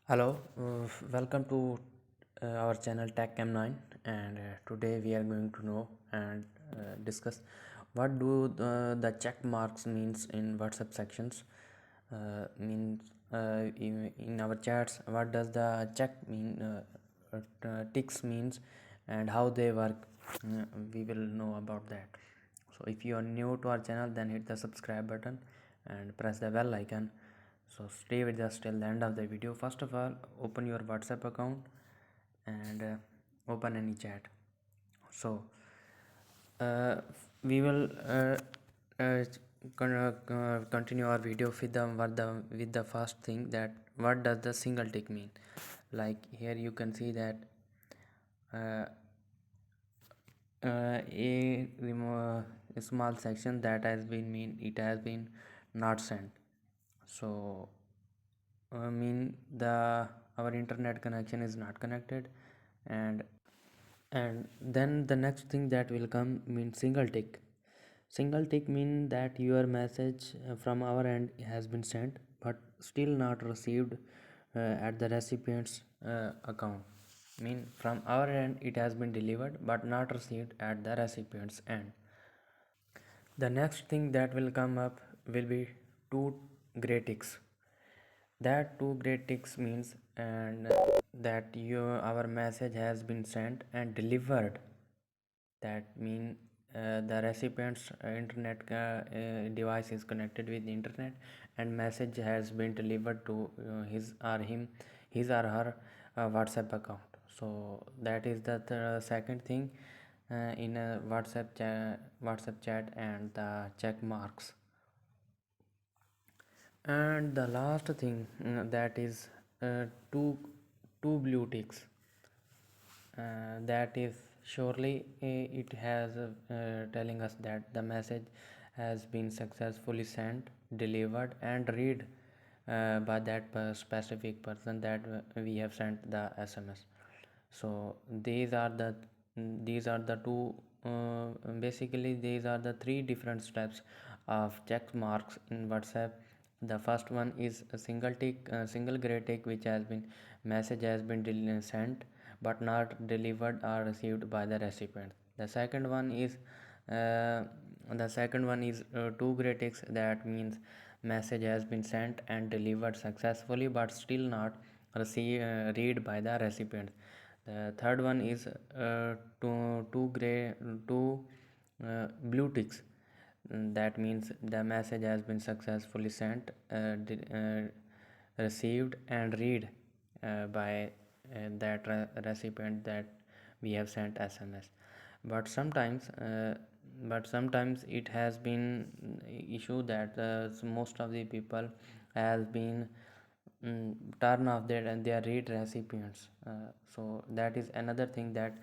Hello, welcome to our channel TechCam9, and today we are going to know and discuss what do the check marks means in WhatsApp sections. Means in our chats, what does the check mean? Ticks means and how they work. We will know about that. So if you are new to our channel, then hit the subscribe button and press the bell icon, so stay with us till the end of the video. First of all, open your WhatsApp account and open any chat. So we will uh, continue our video with the first thing, that what does the single tick mean. Like here you can see that uh, a small section that has been mean it has been not sent. So mean the our internet connection is not connected. And and then the next thing that will come means single tick mean that your message from our end has been sent but still not received at the recipient's account. Mean from our end it has been delivered but not received at the recipient's end. The next thing that will come up will be two gray ticks. That two gray ticks means and that our message has been sent and delivered. That mean the recipient's internet device is connected with the internet and message has been delivered to his or her WhatsApp account. So that is the second thing in a WhatsApp chat and the check marks. And the last thing, that is two blue ticks. That is surely it has telling us that the message has been successfully sent, delivered and read by that specific person that we have sent the SMS. So these are the two, basically these are the three different steps of check marks in WhatsApp. The first one is a single tick, single gray tick, which has been message has been sent but not delivered or received by the recipient. Uh, the second one is two gray ticks, that means message has been sent and delivered successfully but still not read by the recipient. The third one is two blue ticks. That means the message has been successfully sent, received and read by that recipient that we have sent SMS. But sometimes it has been issue that most of the people has been turn off their read recipients. So that is another thing, that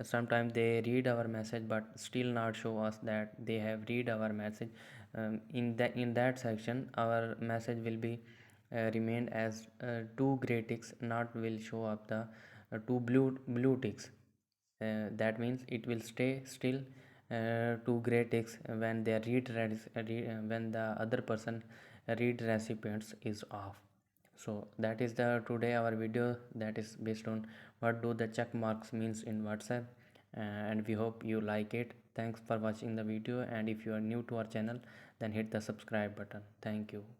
sometimes they read our message but still not show us that they have read our message. In that section our message will be remained as two gray ticks, not will show up the two blue ticks. That means it will stay still two gray ticks when they when the other person read recipients is off. So that is the today our video, that is based on what do the check marks means in WhatsApp. And we hope you like it. Thanks for watching the video, and if you are new to our channel, then hit the subscribe button. Thank you.